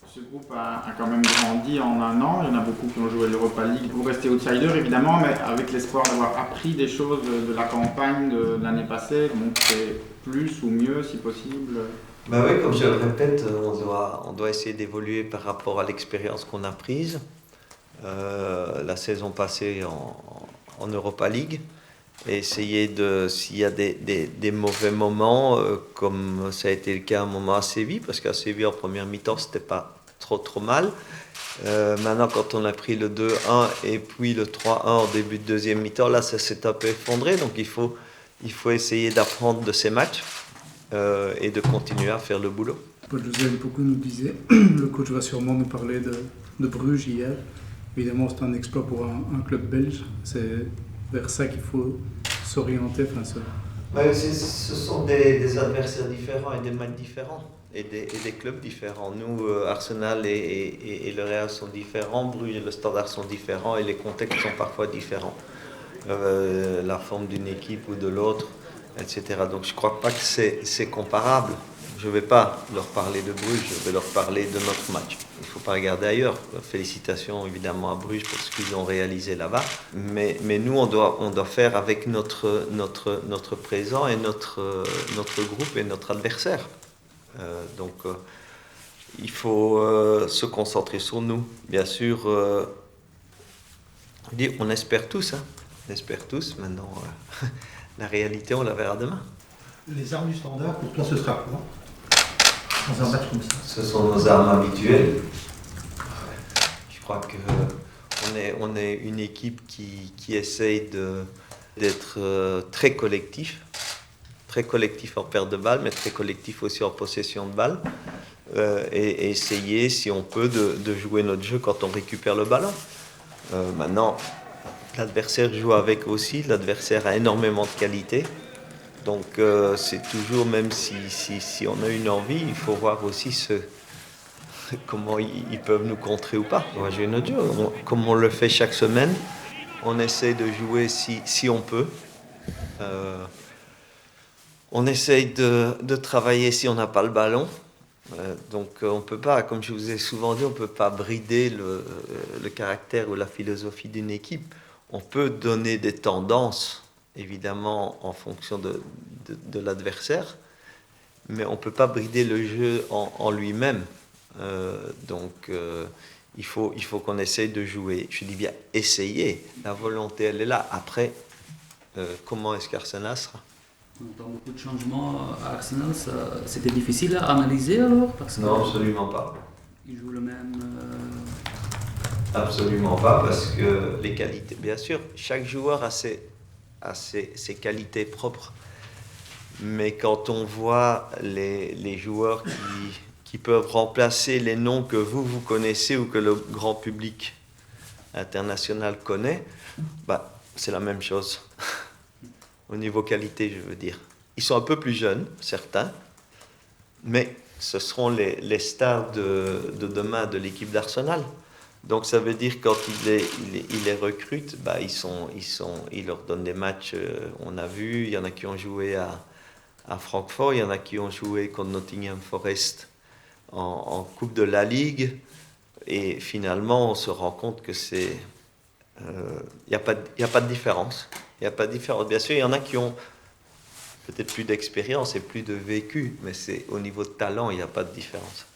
Ce groupe a quand même grandi en un an. Il y en a beaucoup qui ont joué l'Europa League pour rester outsider évidemment, mais avec l'espoir d'avoir appris des choses de la campagne de l'année passée, donc c'est plus ou mieux si possible. Ben oui, comme je le répète, on doit essayer d'évoluer par rapport à l'expérience qu'on a prise la saison passée en Europa League et essayer de, s'il y a des mauvais moments, comme ça a été le cas à un moment à Séville, parce qu'à Séville en première mi-temps c'était pas trop mal. Maintenant, quand on a pris le 2-1 et puis le 3-1 en début de deuxième mi-temps, là ça s'est un peu effondré, donc il faut essayer d'apprendre de ces matchs et de continuer à faire le boulot. Paul José beaucoup nous disait, le coach va sûrement nous parler de Bruges hier. Évidemment, c'est un exploit pour un club belge. C'est vers ça qu'il faut s'orienter. Ce sont des adversaires différents et des matchs différents et des clubs différents. Nous, Arsenal et le Real sont différents, Bruges et le Standard sont différents et les contextes sont parfois différents. La forme d'une équipe ou de l'autre, etc. Donc je ne crois pas que c'est comparable. Je ne vais pas leur parler de Bruges, je vais leur parler de notre match. Il ne faut pas regarder ailleurs. Félicitations évidemment à Bruges pour ce qu'ils ont réalisé là-bas. Mais nous, on doit faire avec notre présent et notre groupe et notre adversaire. Il faut se concentrer sur nous. Bien sûr, on espère tous. On espère tous. Maintenant, la réalité, on la verra demain. Les armes du Standard, pour toi, ce sera quoi dans un match comme ça? Ce sont nos armes habituelles. Je crois qu'on est une équipe qui essaye d'être très collectif en perte de balle, mais très collectif aussi en possession de balle, et essayer, si on peut, de jouer notre jeu quand on récupère le ballon. Maintenant, l'adversaire joue avec aussi, l'adversaire a énormément de qualité. Donc c'est toujours, même si on a une envie, il faut voir aussi comment ils peuvent nous contrer ou pas. On va jouer notre jeu. Comme on le fait chaque semaine, on essaie de jouer si on peut. On essaye de travailler si on n'a pas le ballon. Donc on ne peut pas, comme je vous ai souvent dit, on ne peut pas brider le caractère ou la philosophie d'une équipe. On peut donner des tendances, évidemment, en fonction de l'adversaire, mais on ne peut pas brider le jeu en lui-même. Il faut qu'on essaye de jouer. Je dis bien essayer. La volonté, elle est là. Après, comment est-ce qu'Arsenal sera? On entend beaucoup de changements à Arsenal. C'était difficile à analyser alors Non, absolument pas. Ils jouent le même... Absolument pas, parce que les qualités, bien sûr, chaque joueur a ses qualités propres. Mais quand on voit les joueurs qui peuvent remplacer les noms que vous connaissez ou que le grand public international connaît, c'est la même chose. Au niveau qualité, je veux dire. Ils sont un peu plus jeunes, certains, mais ce seront les stars de demain de l'équipe d'Arsenal. Donc ça veut dire quand il les recrute, il leur donne des matchs. On a vu, il y en a qui ont joué à Francfort, il y en a qui ont joué contre Nottingham Forest en Coupe de la Ligue, et finalement on se rend compte que il n'y a pas de différence. Il n'y a pas de différence. Bien sûr, il y en a qui ont peut-être plus d'expérience et plus de vécu, mais au niveau de talent, il n'y a pas de différence.